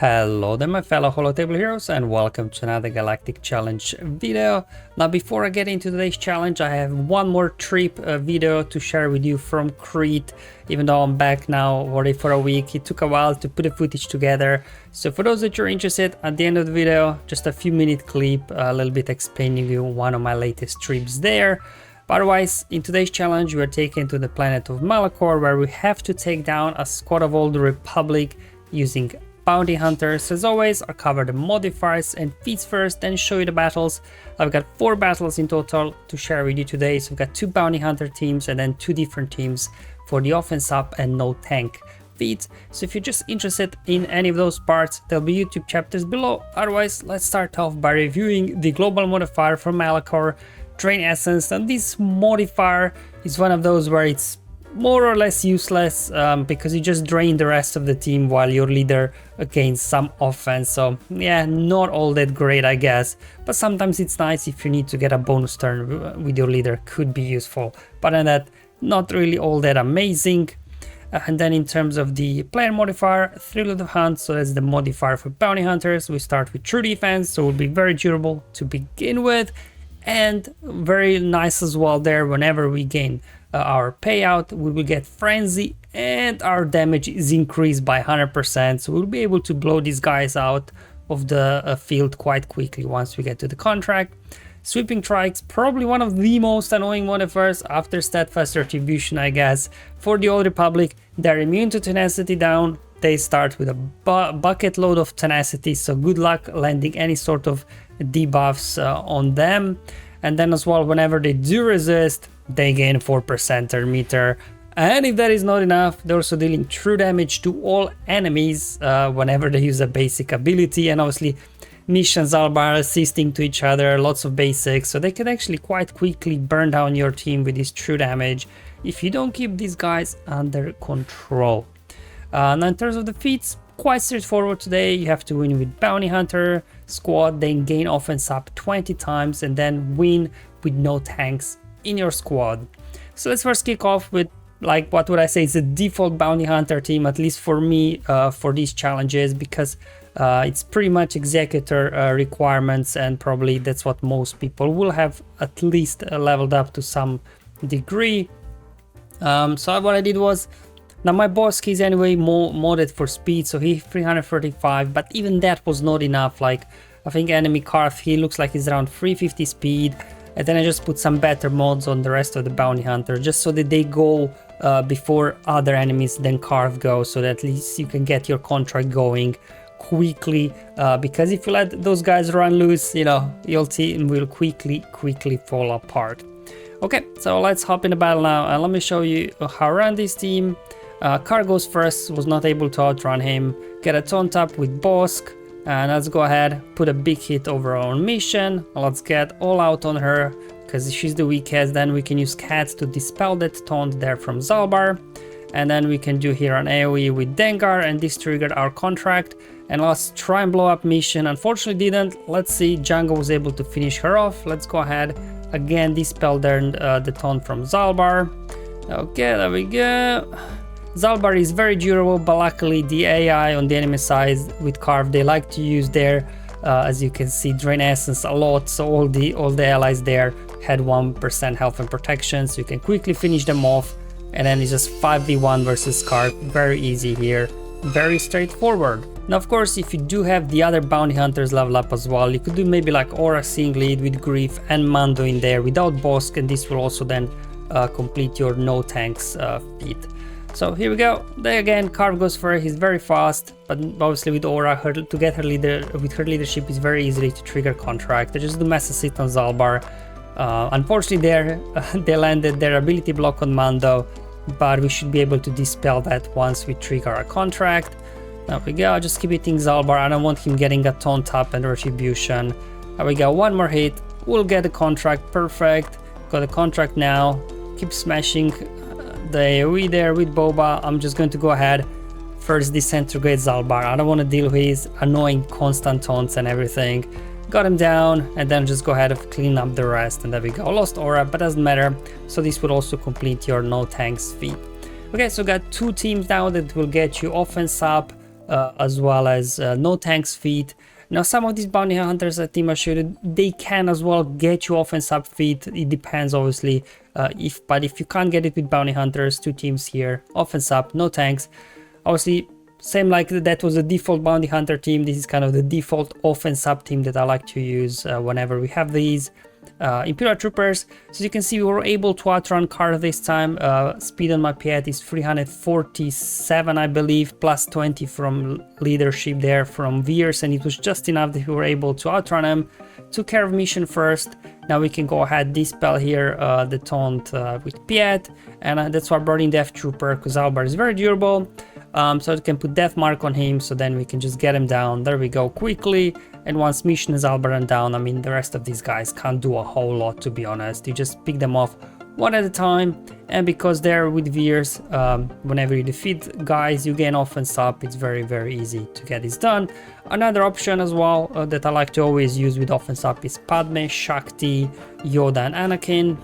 Hello there my fellow holotable heroes and welcome to another Galactic challenge video. Now before I get into today's challenge, I have one more trip video to share with you from Crete. Even though I'm back now already for a week, it took a while to put the footage together. So for those that are interested, at the end of the video, just a few minute clip, a little bit explaining you one of my latest trips there. But otherwise, in today's challenge, we are taken to the planet of Malachor, where we have to take down a squad of all the Republic using bounty hunters. As always, I'll cover the modifiers and feats first, then show you the battles. I've got 4 battles in total to share with you today. So we've got 2 bounty hunter teams and then 2 different teams for the offense up and no tank feats. So if you're just interested in any of those parts, there'll be YouTube chapters below. Otherwise, let's start off by reviewing the global modifier from Malachor, Drain Essence. And this modifier is one of those where it's more or less useless because you just drain the rest of the team while your leader gains some offense. So yeah, not all that great, I guess, but sometimes it's nice if you need to get a bonus turn with your leader, could be useful. But in that, not really all that amazing. And then in terms of the player modifier, Thrill of the Hunt, so that's the modifier for bounty hunters. We start with true defense, so it will be very durable to begin with, and very nice as well there. Whenever we gain our payout, we will get frenzy and our damage is increased by 100%, so we'll be able to blow these guys out of the field quite quickly once we get to the contract. Sweeping Trikes, probably one of the most annoying modifiers after Steadfast Retribution, I guess. For the Old Republic, they're immune to tenacity down. They start with a bucket load of tenacity, so good luck landing any sort of debuffs on them. And then as well, whenever they do resist, they gain 4% per meter. And if that is not enough, they're also dealing true damage to all enemies whenever they use a basic ability. And obviously, Mish and Zalbar assisting to each other, lots of basics, so they can actually quite quickly burn down your team with this true damage if you don't keep these guys under control. Now in terms of the feats, quite straightforward today. You have to win with Bounty Hunter squad, then gain offense up 20 times, and then win with no tanks in your squad. So let's first kick off with, like, what would I say is the default Bounty Hunter team, at least for me, for these challenges, because it's pretty much executor requirements, and probably that's what most people will have at least leveled up to some degree. So what I did was, now my Bossk is anyway more modded for speed, so he 335, but even that was not enough. Like, I think enemy Carve, he looks like he's around 350 speed, and then I just put some better mods on the rest of the bounty hunter, just so that they go before other enemies than Carve go, so that at least you can get your contract going quickly, because if you let those guys run loose, you know, your team will quickly fall apart. Okay, so let's hop in the battle now, and let me show you how I run this team. Car goes first, was not able to outrun him. Get a taunt up with Bossk, and let's go ahead, put a big hit over our own mission. Let's get all out on her, because she's the weakest. Then we can use Cats to dispel that taunt there from Zalbar. And then we can do here an AoE with Dengar, and this triggered our contract. And let's try and blow up mission. Unfortunately didn't. Let's see, Django was able to finish her off. Let's go ahead, again dispel the taunt from Zalbar. Okay, there we go. Zalbar is very durable, but luckily the AI on the enemy side with Carve, they like to use their, as you can see, Drain Essence a lot, so all the allies there had 1% health and protection, so you can quickly finish them off, and then it's just 5v1 versus Carve, very easy here, very straightforward. Now of course, if you do have the other bounty hunters level up as well, you could do maybe like Aurra Seeing Lead with Grief and Mando in there without Bossk, and this will also then complete your no tanks feat. So here we go. There again, Carve goes for it. He's very fast, but obviously with Aurra, to get her leader with her leadership is very easy to trigger contract. They just do mass assist on Zalbar. Unfortunately, there they landed their ability block on Mando, but we should be able to dispel that once we trigger our contract. There we go. Just keep hitting Zalbar. I don't want him getting a taunt up and retribution. There we go. One more hit. We'll get the contract. Perfect. Got the contract now. Keep smashing the AoE there with Boba. I'm just going to go ahead, first disintegrate Zalbar. I don't want to deal with his annoying constant taunts and everything. Got him down, and then just go ahead and clean up the rest, and there we go. Lost Aurra, but doesn't matter. So this would also complete your no tanks feat. Okay, so got 2 teams now that will get you offense up, as well as no tanks feat. Now some of these bounty hunters that Team showed, they can as well get you offense up feat. It depends obviously, but if you can't get it with bounty hunters, 2 teams here, offense up, no tanks. Obviously same like that was the default bounty hunter team. This is kind of the default offense up team that I like to use whenever we have these. Imperial troopers, so you can see we were able to outrun Car this time. Speed on my Piet is 347 I believe, plus 20 from leadership there from Veers, and it was just enough that we were able to outrun him. Took care of mission first. Now we can go ahead dispel here the taunt with Piet, and that's why I brought in Death Trooper, because Albar is very durable. So I can put Death Mark on him, so then we can just get him down. There we go, quickly. And once mission is Albaran down, I mean, the rest of these guys can't do a whole lot, to be honest. You just pick them off one at a time, and because they're with Veers, whenever you defeat guys, you gain offense up. It's very, very easy to get this done. Another option as well that I like to always use with offense up is Padme, Shakti, Yoda, and Anakin.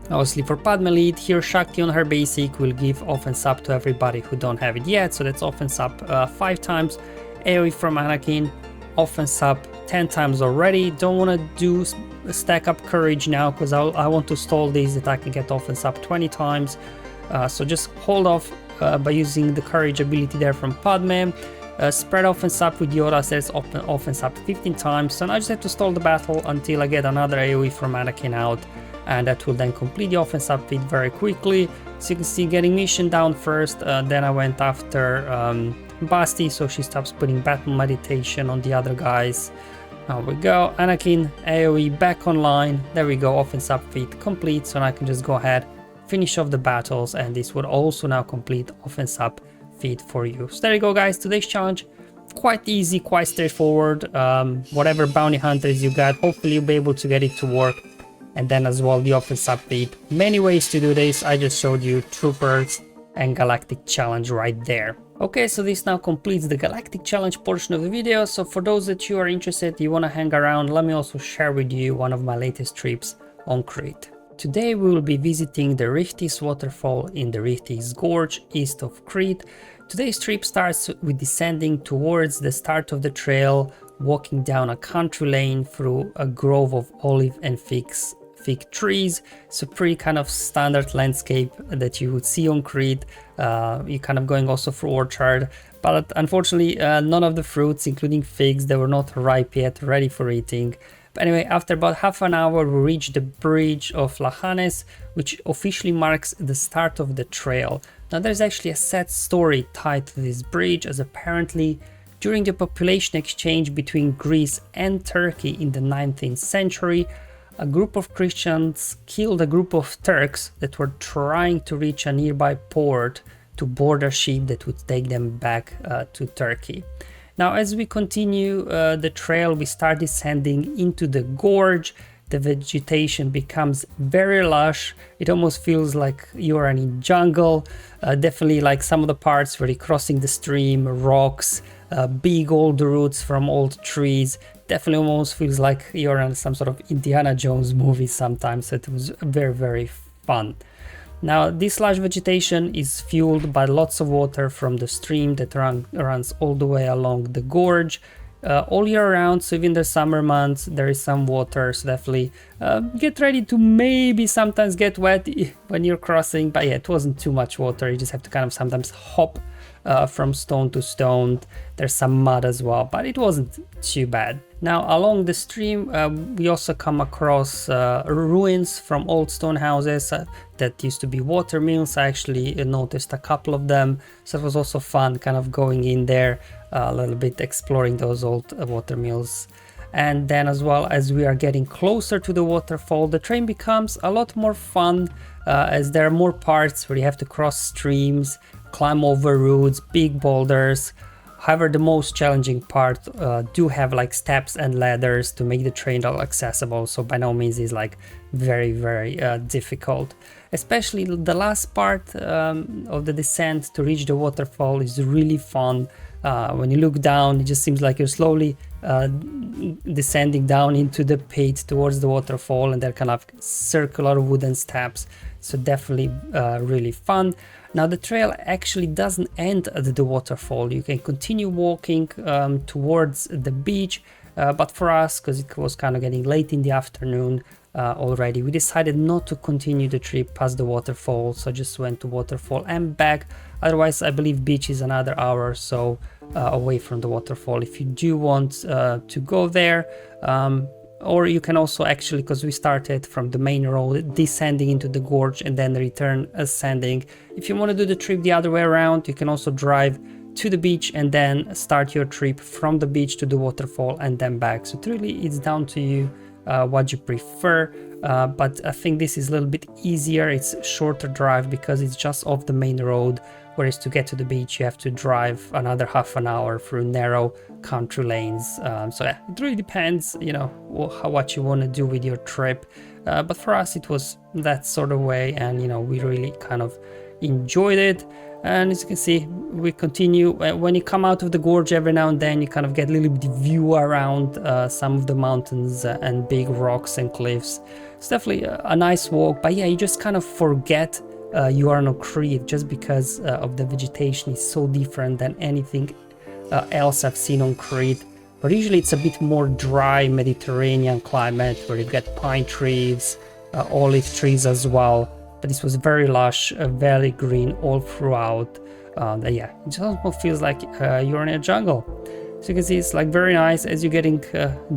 Obviously for Padme lead, here Shakti on her basic will give offense up to everybody who don't have it yet, so that's offense up 5 times. AoE from Anakin, offense up 10 times already. Don't want to do stack up courage now, because I want to stall these that I can get offense up 20 times. So just hold off by using the courage ability there from Padme. Spread offense up with Yoda, says offense up 15 times. So now I just have to stall the battle until I get another AoE from Anakin out, and that will then complete the offense up feat very quickly. So you can see getting mission down first, then I went after Basti, so she stops putting battle meditation on the other guys. There we go, Anakin AoE back online. There we go, offense up feat complete, so now I can just go ahead, finish off the battles, and this would also now complete offense up feat for you. So there you go guys, today's challenge, quite easy, quite straightforward. Whatever bounty hunters you got, hopefully you'll be able to get it to work. And then as well the offense up feat. Many ways to do this, I just showed you troopers and Galactic challenge right there. Okay, so this now completes the Galactic challenge portion of the video. So for those that you are interested, you want to hang around, let me also share with you one of my latest trips on Crete. Today we will be visiting the Richtis waterfall in the Richtis Gorge east of Crete. Today's trip starts with descending towards the start of the trail, walking down a country lane through a grove of olive and fig trees. It's a pretty kind of standard landscape that you would see on Crete. You're kind of going also through orchard, but unfortunately none of the fruits, including figs, they were not ripe yet, ready for eating. But anyway, after about half an hour we reached the bridge of Lahanes, which officially marks the start of the trail. Now there's actually a sad story tied to this bridge, as apparently during the population exchange between Greece and Turkey in the 19th century, a group of Christians killed a group of Turks that were trying to reach a nearby port to board a ship that would take them back to Turkey. Now, as we continue the trail, we start descending into the gorge. The vegetation becomes very lush. It almost feels like you're in a jungle. Definitely like some of the parts where you're crossing the stream, rocks, big old roots from old trees. Definitely almost feels like you're in some sort of Indiana Jones movie sometimes. It was very, very fun. Now, this lush vegetation is fueled by lots of water from the stream that runs all the way along the gorge. All year round, so even the summer months there is some water, so definitely get ready to maybe sometimes get wet when you're crossing, but yeah, it wasn't too much water. You just have to kind of sometimes hop from stone to stone. There's some mud as well, but it wasn't too bad. Now along the stream we also come across ruins from old stone houses that used to be water mills. I actually noticed a couple of them, so it was also fun kind of going in there a little bit, exploring those old water mills. And then as well, as we are getting closer to the waterfall, the train becomes a lot more fun as there are more parts where you have to cross streams, climb over roots, big boulders. However, the most challenging part do have like steps and ladders to make the train all accessible, so by no means is like very, very difficult. Especially the last part of the descent to reach the waterfall is really fun. When you look down, it just seems like you're slowly descending down into the pit towards the waterfall, and they're kind of circular wooden steps so definitely really fun. Now the trail actually doesn't end at the waterfall. You can continue walking towards the beach, but for us, because it was kind of getting late in the afternoon already, we decided not to continue the trip past the waterfall, so just went to waterfall and back. Otherwise, I believe beach is another hour or so away from the waterfall if you do want to go there. Or you can also actually, because we started from the main road, descending into the gorge and then return ascending. If you want to do the trip the other way around, you can also drive to the beach and then start your trip from the beach to the waterfall and then back. So truly it's down to you what you prefer, but I think this is a little bit easier. It's a shorter drive because it's just off the main road, whereas to get to the beach you have to drive another half an hour through narrow country lanes. So yeah, it really depends, you know, what you want to do with your trip, but for us it was that sort of way, and you know, we really kind of enjoyed it. And as you can see, we continue. When you come out of the gorge, every now and then you kind of get a little bit of view around some of the mountains and big rocks and cliffs. It's definitely a nice walk, but yeah, you just kind of forget you are on Crete, just because of the vegetation is so different than anything else I've seen on Crete. But usually it's a bit more dry Mediterranean climate where you get pine trees, olive trees as well. But this was very lush, very green all throughout. Yeah, it just almost feels like you're in a jungle. So you can see it's like very nice. As you're getting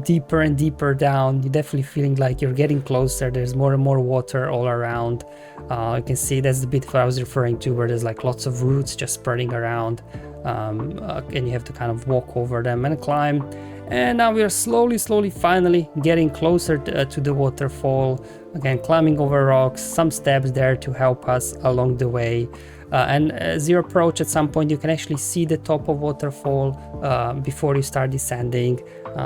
deeper and deeper down, you're definitely feeling like you're getting closer. There's more and more water all around. You can see that's the bit that I was referring to, where there's like lots of roots just spreading around, and you have to kind of walk over them and climb. And now we are slowly finally getting closer to the waterfall. Again, climbing over rocks, some steps there to help us along the way. And as you approach, at some point you can actually see the top of waterfall before you start descending.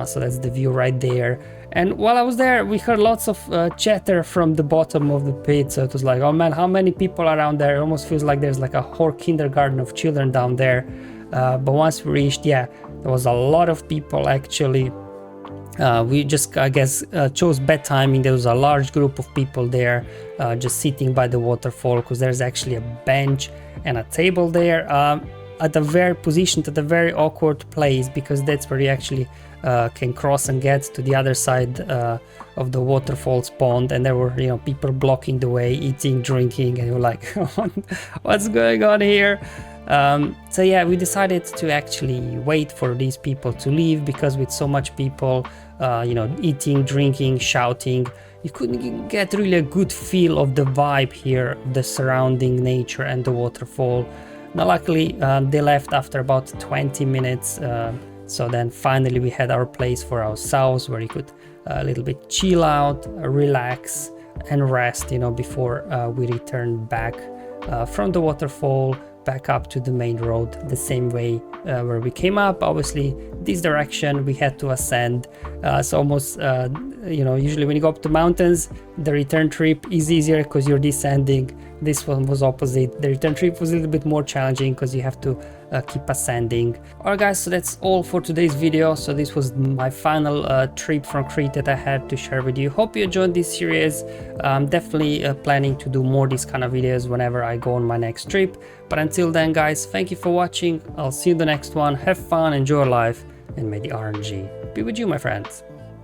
So that's the view right there. And while I was there, we heard lots of chatter from the bottom of the pit. So it was like, oh man, how many people are around there? It almost feels like there's like a whole kindergarten of children down there. But once we reached, yeah, there was a lot of people actually. We just, I guess, chose bad timing. There was a large group of people there just sitting by the waterfall, because there's actually a bench and a table there at the very positioned at a very awkward place, because that's where you actually can cross and get to the other side of the waterfall's pond. And there were, you know, people blocking the way, eating, drinking, and you're like, what's going on here? So yeah, we decided to actually wait for these people to leave, because with so much people, you know, eating, drinking, shouting, you couldn't get really a good feel of the vibe here, the surrounding nature and the waterfall. Now luckily they left after about 20 minutes, so then finally we had our place for ourselves, where you could a little bit chill out, relax and rest, you know, before we return back from the waterfall back up to the main road, the same way where we came up. Obviously this direction we had to ascend, so almost you know, usually when you go up to mountains, the return trip is easier because you're descending. This one was opposite. The return trip was a little bit more challenging because you have to keep ascending. Alright guys, so that's all for today's video. So this was my final trip from Crete that I had to share with you. Hope you enjoyed this series. I'm definitely planning to do more these kind of videos whenever I go on my next trip. But until then guys, thank you for watching. I'll see you in the next one. Have fun, enjoy life, and may the RNG be with you, my friends.